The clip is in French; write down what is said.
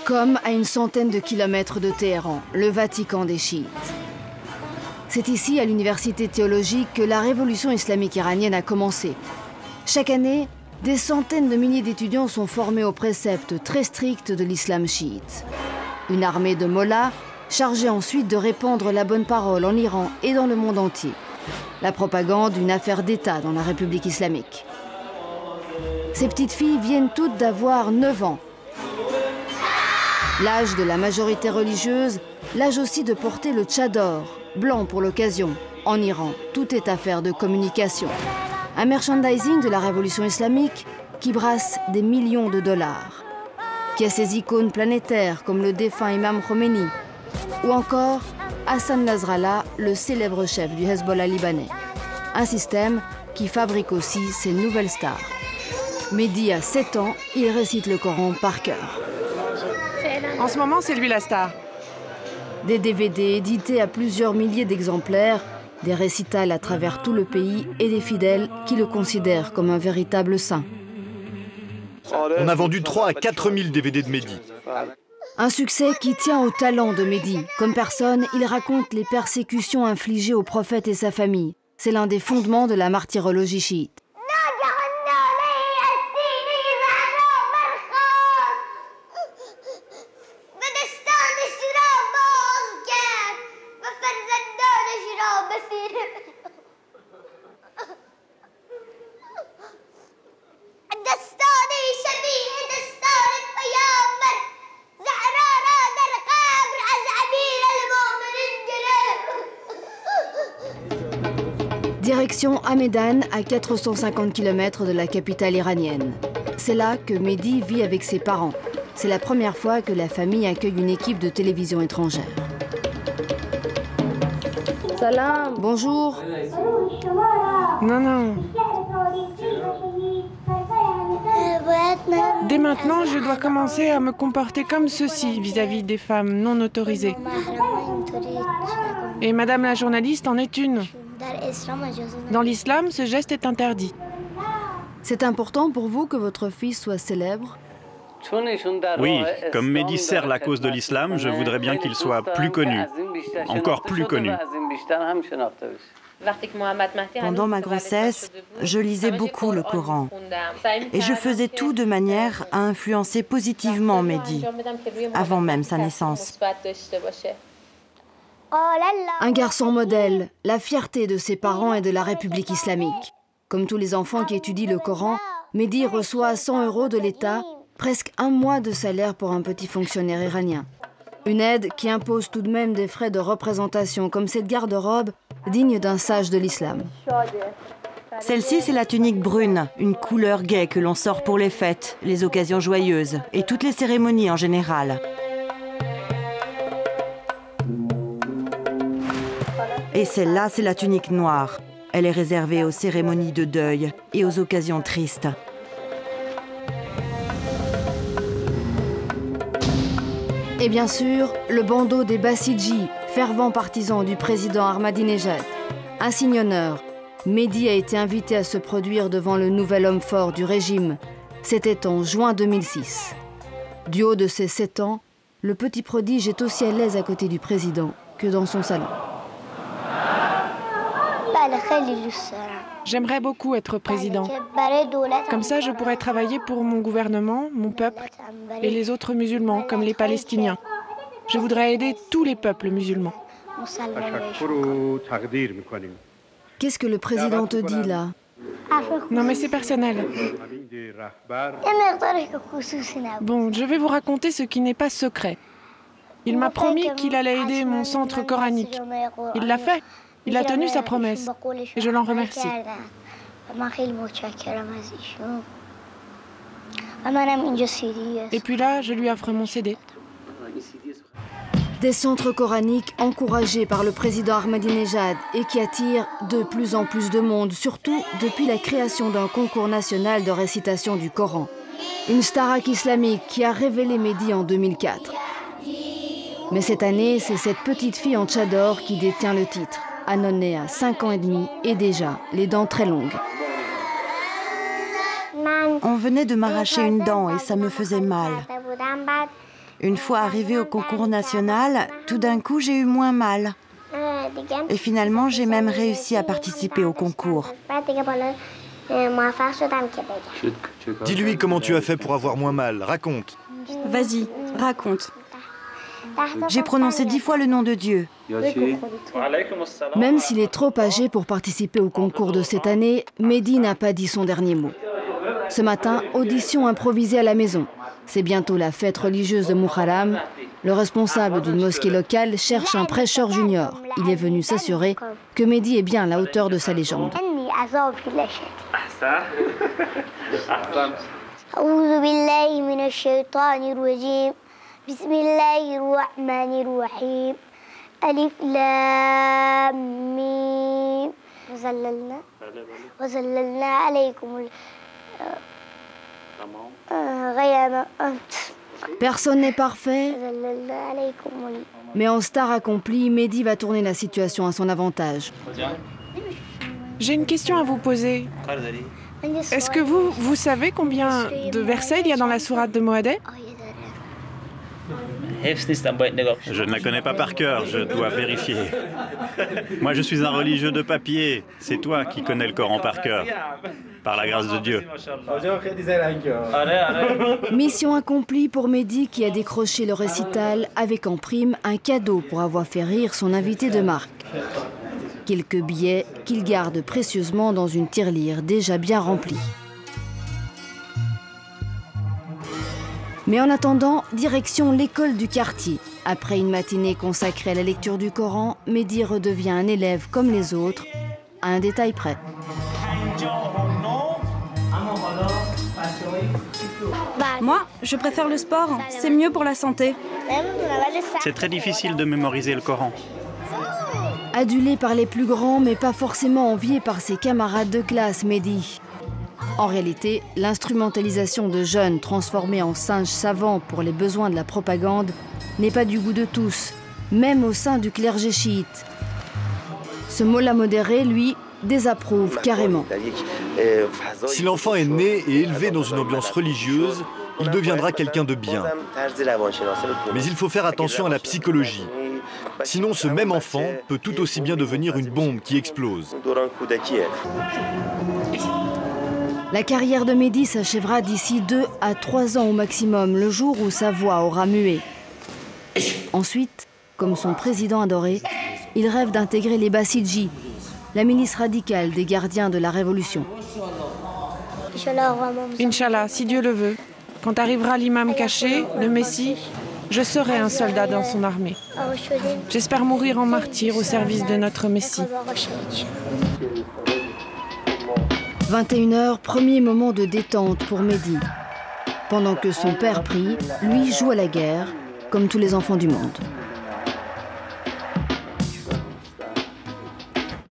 Comme à une centaine de kilomètres de Téhéran, le Vatican des chiites. C'est ici, à l'université théologique, que la révolution islamique iranienne a commencé. Chaque année, des centaines de milliers d'étudiants sont formés aux préceptes très stricts de l'islam chiite. Une armée de mollahs chargée ensuite de répandre la bonne parole en Iran et dans le monde entier. La propagande, une affaire d'État dans la République islamique. Ces petites filles viennent toutes d'avoir 9 ans. L'âge de la majorité religieuse, l'âge aussi de porter le tchador, blanc pour l'occasion. En Iran, tout est affaire de communication. Un merchandising de la révolution islamique qui brasse des millions de dollars. Qui a ses icônes planétaires comme le défunt imam Khomeini ou encore Hassan Nasrallah, le célèbre chef du Hezbollah libanais. Un système qui fabrique aussi ses nouvelles stars. Mehdi a 7 ans, il récite le Coran par cœur. En ce moment, c'est lui la star. Des DVD édités à plusieurs milliers d'exemplaires, des récitals à travers tout le pays et des fidèles qui le considèrent comme un véritable saint. On a vendu 3 à 4 000 DVD de Mehdi. Un succès qui tient au talent de Mehdi. Comme personne, il raconte les persécutions infligées au prophète et sa famille. C'est l'un des fondements de la martyrologie chiite. Direction Hamedan, à 450 km de la capitale iranienne. C'est là que Mehdi vit avec ses parents. C'est la première fois que la famille accueille une équipe de télévision étrangère. Salam. Bonjour. Non. Dès maintenant, je dois commencer à me comporter comme ceci vis-à-vis des femmes non autorisées. Et Madame la journaliste en est une. Dans l'islam, ce geste est interdit. C'est important pour vous que votre fils soit célèbre? Oui, comme Mehdi sert la cause de l'islam, je voudrais bien qu'il soit plus connu, encore plus connu. Pendant ma grossesse, je lisais beaucoup le Coran. Et je faisais tout de manière à influencer positivement Mehdi, avant même sa naissance. Un garçon modèle, la fierté de ses parents et de la République islamique. Comme tous les enfants qui étudient le Coran, Mehdi reçoit 100 € de l'État, presque un mois de salaire pour un petit fonctionnaire iranien. Une aide qui impose tout de même des frais de représentation, comme cette garde-robe digne d'un sage de l'islam. Celle-ci, c'est la tunique brune, une couleur gaie que l'on sort pour les fêtes, les occasions joyeuses et toutes les cérémonies en général. Et celle-là, c'est la tunique noire. Elle est réservée aux cérémonies de deuil et aux occasions tristes. Et bien sûr, le bandeau des Bassidji, fervent partisan du président Ahmadinejad. Insigne honneur, Mehdi a été invité à se produire devant le nouvel homme fort du régime. C'était en juin 2006. Du haut de ses 7 ans, le petit prodige est aussi à l'aise à côté du président que dans son salon. J'aimerais beaucoup être président. Comme ça, je pourrais travailler pour mon gouvernement, mon peuple et les autres musulmans, comme les Palestiniens. Je voudrais aider tous les peuples musulmans. Qu'est-ce que le président te dit là? Non, mais c'est personnel. Bon, je vais vous raconter ce qui n'est pas secret. Il m'a promis qu'il allait aider mon centre coranique. Il l'a fait. Il a tenu sa promesse. Et je l'en remercie. Et puis là, je lui offre mon CD. Des centres coraniques encouragés par le président Ahmadinejad et qui attirent de plus en plus de monde, surtout depuis la création d'un concours national de récitation du Coran. Une starak islamique qui a révélé Mehdi en 2004. Mais cette année, c'est cette petite fille en tchador qui détient le titre. Anoné à 5 ans et demi et déjà les dents très longues. On venait de m'arracher une dent et ça me faisait mal. Une fois arrivée au concours national, tout d'un coup, j'ai eu moins mal. Et finalement, j'ai même réussi à participer au concours. Dis-lui comment tu as fait pour avoir moins mal. Raconte. Vas-y, raconte. J'ai prononcé 10 fois le nom de Dieu. Même s'il est trop âgé pour participer au concours de cette année, Mehdi n'a pas dit son dernier mot. Ce matin, audition improvisée à la maison. C'est bientôt la fête religieuse de Muharram. Le responsable d'une mosquée locale cherche un prêcheur junior. Il est venu s'assurer que Mehdi est bien à la hauteur de sa légende. Personne n'est parfait, mais en star accompli, Mehdi va tourner la situation à son avantage. J'ai une question à vous poser. Est-ce que vous savez combien de versets il y a dans la sourate de Moadeh? Je ne la connais pas par cœur, je dois vérifier. Moi, je suis un religieux de papier. C'est toi qui connais le Coran par cœur, par la grâce de Dieu. Mission accomplie pour Mehdi qui a décroché le récital avec en prime un cadeau pour avoir fait rire son invité de marque. Quelques billets qu'il garde précieusement dans une tirelire déjà bien remplie. Mais en attendant, direction l'école du quartier. Après une matinée consacrée à la lecture du Coran, Mehdi redevient un élève comme les autres, à un détail près. Moi, je préfère le sport. C'est mieux pour la santé. C'est très difficile de mémoriser le Coran. Adulé par les plus grands, mais pas forcément envié par ses camarades de classe, Mehdi. En réalité, l'instrumentalisation de jeunes transformés en singes savants pour les besoins de la propagande n'est pas du goût de tous, même au sein du clergé chiite. Ce mollah modéré, lui, désapprouve carrément. Si l'enfant est né et élevé dans une ambiance religieuse, il deviendra quelqu'un de bien. Mais il faut faire attention à la psychologie. Sinon, ce même enfant peut tout aussi bien devenir une bombe qui explose. La carrière de Mehdi s'achèvera d'ici 2 à 3 ans au maximum, le jour où sa voix aura mué. Ensuite, comme son président adoré, il rêve d'intégrer les Bassidji, la milice radicale des gardiens de la Révolution. Inch'Allah, si Dieu le veut. Quand arrivera l'imam caché, le Messie, je serai un soldat dans son armée. J'espère mourir en martyr au service de notre Messie. 21h, premier moment de détente pour Mehdi. Pendant que son père prie, lui joue à la guerre, comme tous les enfants du monde.